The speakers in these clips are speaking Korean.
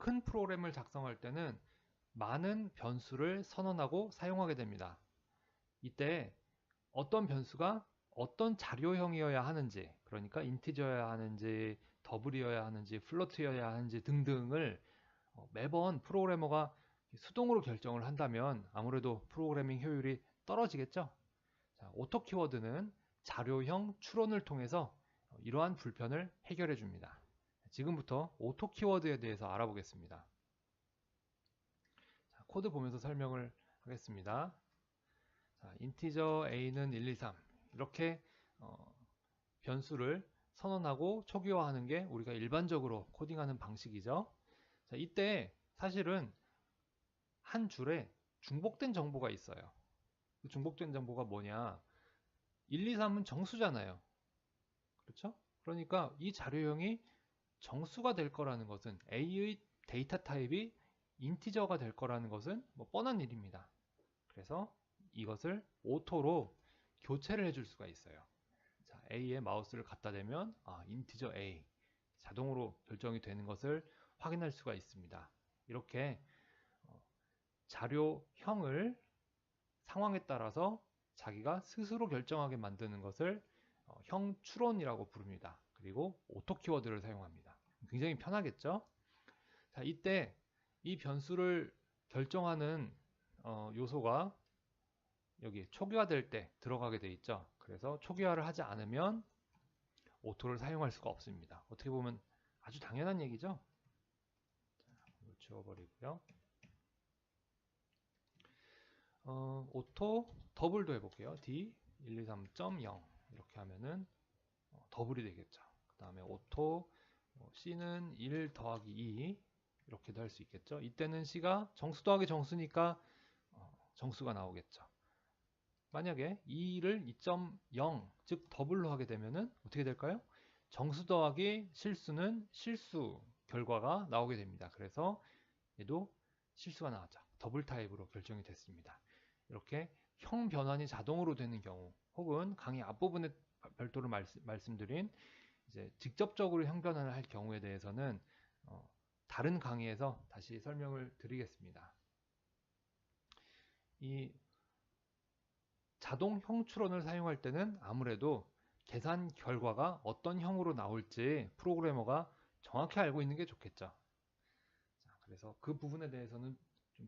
큰 프로그램을 작성할 때는 많은 변수를 선언하고 사용하게 됩니다. 이때 어떤 변수가 어떤 자료형이어야 하는지, 그러니까 인티저여야 하는지, 더블이어야 하는지, 플로트여야 하는지 등등을 매번 프로그래머가 수동으로 결정을 한다면 아무래도 프로그래밍 효율이 떨어지겠죠. 자, 오토 키워드는 자료형 추론을 통해서 이러한 불편을 해결해 줍니다. 지금부터 오토 키워드에 대해서 알아보겠습니다. 자, 코드 보면서 설명을 하겠습니다. 자, 인티저 a는 1, 2, 3 이렇게 변수를 선언하고 초기화하는 게 우리가 일반적으로 코딩하는 방식이죠. 자, 이때 사실은 한 줄에 중복된 정보가 있어요. 그 중복된 정보가 뭐냐? 1, 2, 3은 정수잖아요. 그렇죠? 그러니까 이 자료형이 정수가 될 거라는 것은 A의 데이터 타입이 인티저가 될 거라는 것은 뭐 뻔한 일입니다. 그래서 이것을 오토로 교체를 해줄 수가 있어요. 자, A에 마우스를 갖다 대면 인티저 A 자동으로 결정이 되는 것을 확인할 수가 있습니다. 이렇게 자료형을 상황에 따라서 자기가 스스로 결정하게 만드는 것을 형 추론이라고 부릅니다. 그리고 오토 키워드를 사용합니다. 굉장히 편하겠죠? 자, 이때 이 변수를 결정하는 요소가 여기 초기화될 때 들어가게 돼 있죠. 그래서 초기화를 하지 않으면 오토를 사용할 수가 없습니다. 어떻게 보면 아주 당연한 얘기죠. 자, 이걸 지워버리고요. 오토 더블도 해볼게요. D 123.0 이렇게 하면은 더블이 되겠죠. 그 다음에 오토 C는 1 더하기 2 이렇게도 할 수 있겠죠. 이때는 C가 정수 더하기 정수니까 정수가 나오겠죠. 만약에 2를 2.0 즉 더블로 하게 되면은 어떻게 될까요? 정수 더하기 실수는 실수 결과가 나오게 됩니다. 그래서 얘도 실수가 나왔죠. 더블 타입으로 결정이 됐습니다. 이렇게 형 변환이 자동으로 되는 경우 혹은 강의 앞부분에 별도로 말씀드린 이제 직접적으로 형 변환을 할 경우에 대해서는 다른 강의에서 다시 설명을 드리겠습니다. 이 자동 형 추론을 사용할 때는 아무래도 계산 결과가 어떤 형으로 나올지 프로그래머가 정확히 알고 있는 게 좋겠죠. 자, 그래서 그 부분에 대해서는 좀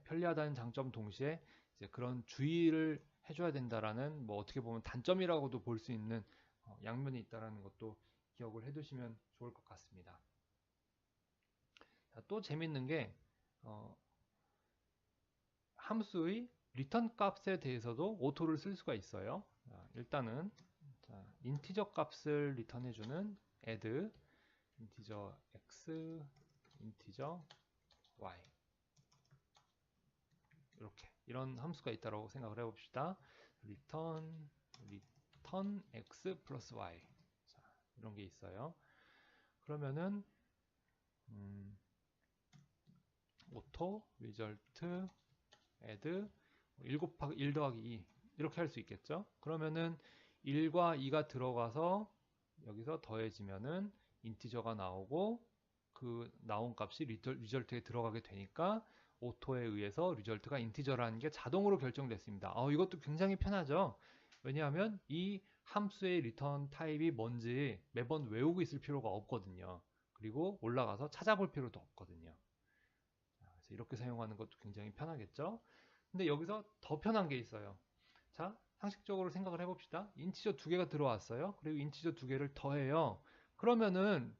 편리하다는 장점 동시에 이제 그런 주의를 해줘야 된다라는 뭐 어떻게 보면 단점이라고도 볼 수 있는 양면이 있다라는 것도 기억을 해두시면 좋을 것 같습니다. 자, 또 재밌는 게 함수의 리턴 값에 대해서도 오토를 쓸 수가 있어요. 자, 일단은 인티저 값을 리턴해주는 add 인티저 x, 인티저 y 이렇게 이런 함수가 있다고 생각을 해봅시다. return x 플러스 y 자, 이런 게 있어요. 그러면은 auto result add 1 더하기 2 이렇게 할 수 있겠죠. 그러면은 1과 2가 들어가서 여기서 더해지면은 인티저가 나오고 그 나온 값이 리절트에 들어가게 되니까 오토에 의해서 리절트가 인티저라는 게 자동으로 결정됐습니다. 이것도 굉장히 편하죠. 왜냐하면 이 함수의 리턴 타입이 뭔지 매번 외우고 있을 필요가 없거든요. 그리고 올라가서 찾아볼 필요도 없거든요. 그래서 이렇게 사용하는 것도 굉장히 편하겠죠. 근데 여기서 더 편한 게 있어요. 자, 상식적으로 생각을 해봅시다. 인티저 2개가 들어왔어요. 그리고 인티저 2개를 더해요. 그러면은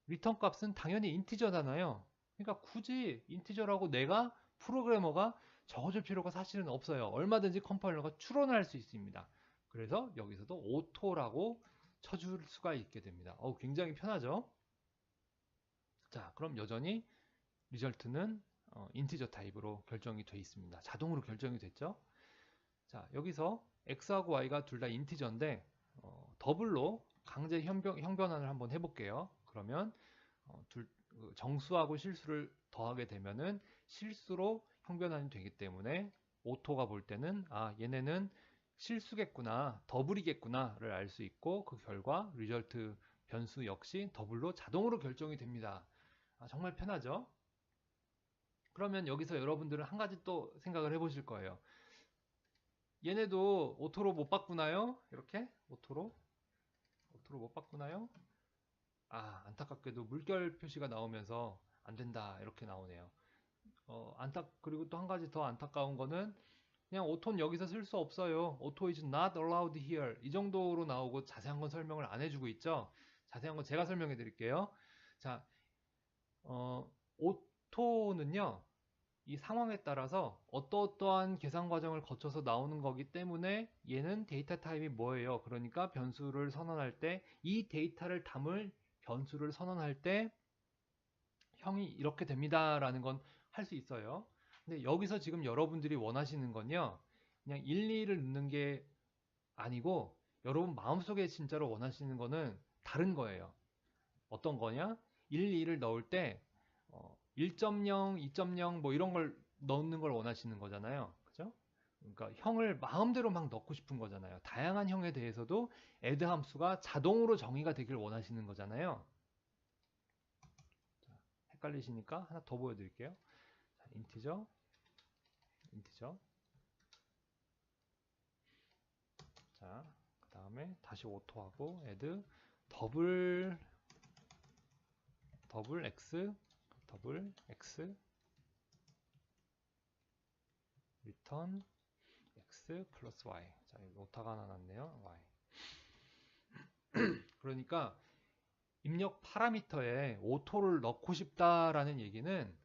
리턴 값은 당연히 인티저잖아요. 그러니까 굳이 인티저라고 내가 프로그래머가 적어줄 필요가 사실은 없어요. 얼마든지 컴파일러가 추론을 할 수 있습니다. 그래서 여기서도 오토라고 쳐줄 수가 있게 됩니다. 굉장히 편하죠? 자, 그럼 여전히 리절트는 인티저 타입으로 결정이 되어 있습니다. 자동으로 결정이 됐죠? 자, 여기서 x하고 y가 둘 다 인티저인데 더블로 강제 형변환을 한번 해볼게요. 그러면 정수하고 실수를 더하게 되면은 실수로 형변환이 되기 때문에 오토가 볼 때는 얘네는 실수겠구나, 더블이겠구나를 알 수 있고 그 결과 리절트 변수 역시 더블로 자동으로 결정이 됩니다. 정말 편하죠? 그러면 여기서 여러분들은 한 가지 또 생각을 해보실 거예요. 얘네도 오토로 못 바꾸나요? 이렇게 오토로 못 바꾸나요? 안타깝게도 물결 표시가 나오면서 안 된다 이렇게 나오네요. 그리고 또 한 가지 더 안타까운 거는 그냥 오토는 여기서 쓸 수 없어요. 오토 is not allowed here. 이 정도로 나오고 자세한 건 설명을 안 해주고 있죠. 자세한 건 제가 설명해 드릴게요. 자, 오토는요, 이 상황에 따라서 어떠한 계산 과정을 거쳐서 나오는 거기 때문에 얘는 데이터 타입이 뭐예요? 그러니까 변수를 선언할 때 이 데이터를 담을 변수를 선언할 때 형이 이렇게 됩니다 라는 건 할 수 있어요. 근데 여기서 지금 여러분들이 원하시는 건요, 그냥 1, 2를 넣는 게 아니고 여러분 마음속에 진짜로 원하시는 거는 다른 거예요. 어떤 거냐? 1, 2를 넣을 때 1.0, 2.0 뭐 이런 걸 넣는 걸 원하시는 거잖아요. 그죠? 그러니까 형을 마음대로 막 넣고 싶은 거잖아요. 다양한 형에 대해서도 add 함수가 자동으로 정의가 되길 원하시는 거잖아요. 자, 헷갈리시니까 하나 더 보여드릴게요. 자, 인티저. 자, 그 다음에 다시 오토하고 add 더블 x return x 플러스 y. 자, 여기 오타가 하나 났네요. y. 그러니까 입력 파라미터에 오토를 넣고 싶다라는 얘기는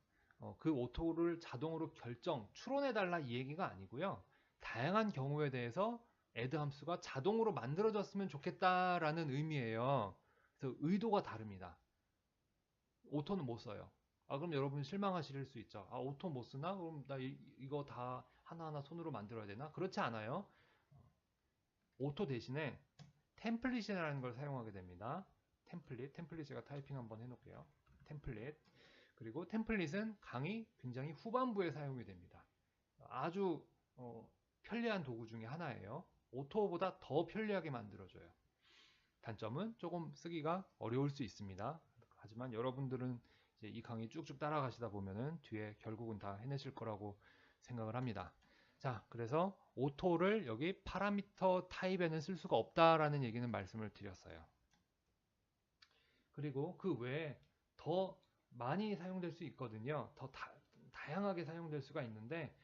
그 오토를 자동으로 추론해달라 이 얘기가 아니고요. 다양한 경우에 대해서 add 함수가 자동으로 만들어졌으면 좋겠다라는 의미예요. 그래서 의도가 다릅니다. 오토는 못 써요. 그럼 여러분 실망하실 수 있죠. 오토 못 쓰나? 그럼 나 이거 다 하나하나 손으로 만들어야 되나? 그렇지 않아요. 오토 대신에 템플릿이라는 걸 사용하게 됩니다. 템플릿 제가 타이핑 한번 해놓을게요. 템플릿. 그리고 템플릿은 강의 굉장히 후반부에 사용이 됩니다. 아주 편리한 도구 중에 하나예요. 오토보다 더 편리하게 만들어줘요. 단점은 조금 쓰기가 어려울 수 있습니다. 하지만 여러분들은 이제 이 강의 쭉쭉 따라가시다 보면은 뒤에 결국은 다 해내실 거라고 생각을 합니다. 자, 그래서 오토를 여기 파라미터 타입에는 쓸 수가 없다라는 얘기는 말씀을 드렸어요. 그리고 그 외에 더 많이 사용될 수 있거든요. 더 다양하게 사용될 수가 있는데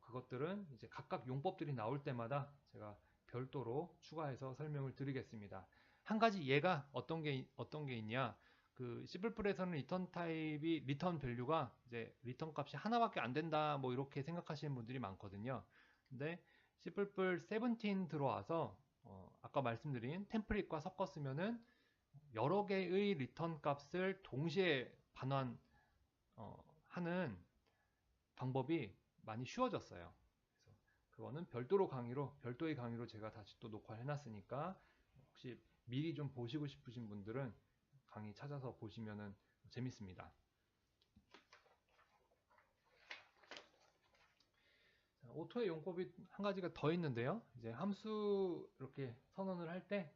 그것들은 이제 각각 용법들이 나올 때마다 제가 별도로 추가해서 설명을 드리겠습니다. 한 가지 예가 어떤 게 있냐? 그 C++에서는 리턴 타입이 리턴 밸류가 이제 리턴 값이 하나밖에 안 된다 뭐 이렇게 생각하시는 분들이 많거든요. 근데 C++ 17 들어와서 아까 말씀드린 템플릿과 섞어 쓰면은 여러 개의 리턴 값을 동시에 반환 하는 방법이 많이 쉬워졌어요. 그래서 그거는 별도의 강의로 제가 다시 또 녹화해 놨으니까 혹시 미리 좀 보시고 싶으신 분들은 강의 찾아서 보시면은 재밌습니다. 오토의 용법이 한 가지가 더 있는데요. 이제 함수 이렇게 선언을 할 때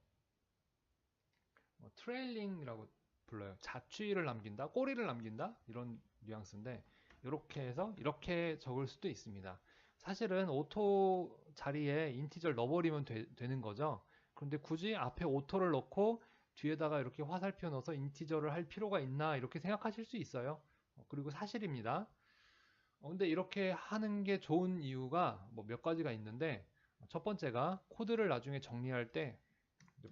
트레일링이라고 불러요. 자취를 남긴다, 꼬리를 남긴다 이런 뉘앙스인데 이렇게 해서 이렇게 적을 수도 있습니다. 사실은 오토 자리에 인티저를 넣어버리면 되는 거죠. 그런데 굳이 앞에 오토를 넣고 뒤에다가 이렇게 화살표 넣어서 인티저를 할 필요가 있나 이렇게 생각하실 수 있어요. 그리고 사실입니다. 근데 이렇게 하는 게 좋은 이유가 뭐 몇 가지가 있는데 첫 번째가 코드를 나중에 정리할 때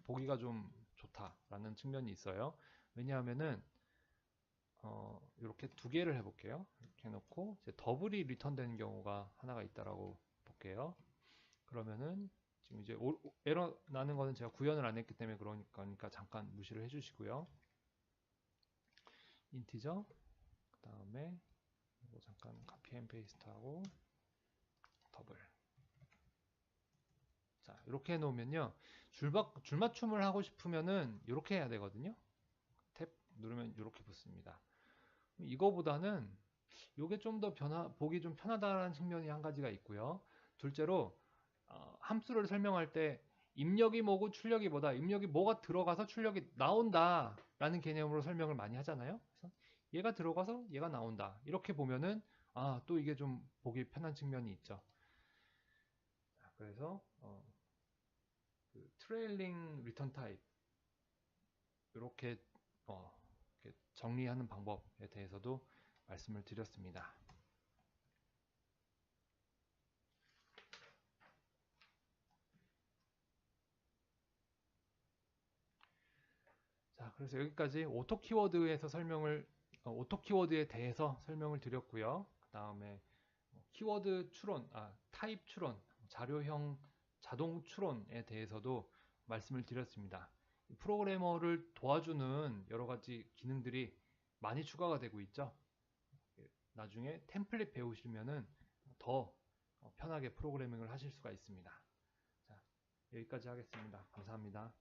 보기가 좀 좋다라는 측면이 있어요. 왜냐하면은 이렇게 두 개를 해볼게요. 이렇게 해놓고 이제 더블이 리턴되는 경우가 하나가 있다라고 볼게요. 그러면은 지금 이제 에러 나는 거는 제가 구현을 안 했기 때문에 그러니까 잠깐 무시를 해주시고요. 인티저 그 다음에 이거 잠깐 카피 앤 페이스트하고 더블. 자, 이렇게 해놓으면요. 줄맞춤을 하고 싶으면은 이렇게 해야 되거든요. 탭 누르면 이렇게 붙습니다. 이거보다는 이게 좀 더 보기 좀 편하다는 측면이 한 가지가 있고요. 둘째로 함수를 설명할 때 입력이 뭐고 출력이 뭐다. 입력이 뭐가 들어가서 출력이 나온다 라는 개념으로 설명을 많이 하잖아요. 그래서 얘가 들어가서 얘가 나온다. 이렇게 보면은 또 이게 좀 보기 편한 측면이 있죠. 자, 그래서 그 트레일링 리턴 타입 이렇게 정리하는 방법에 대해서도 말씀을 드렸습니다. 자, 그래서 여기까지 오토 키워드에서 오토 키워드에 대해서 설명을 드렸고요. 그 다음에 키워드 추론, 타입 추론, 자료형 자동 추론에 대해서도 말씀을 드렸습니다. 프로그래머를 도와주는 여러 가지 기능들이 많이 추가가 되고 있죠. 나중에 템플릿 배우시면은 더 편하게 프로그래밍을 하실 수가 있습니다. 자, 여기까지 하겠습니다. 감사합니다.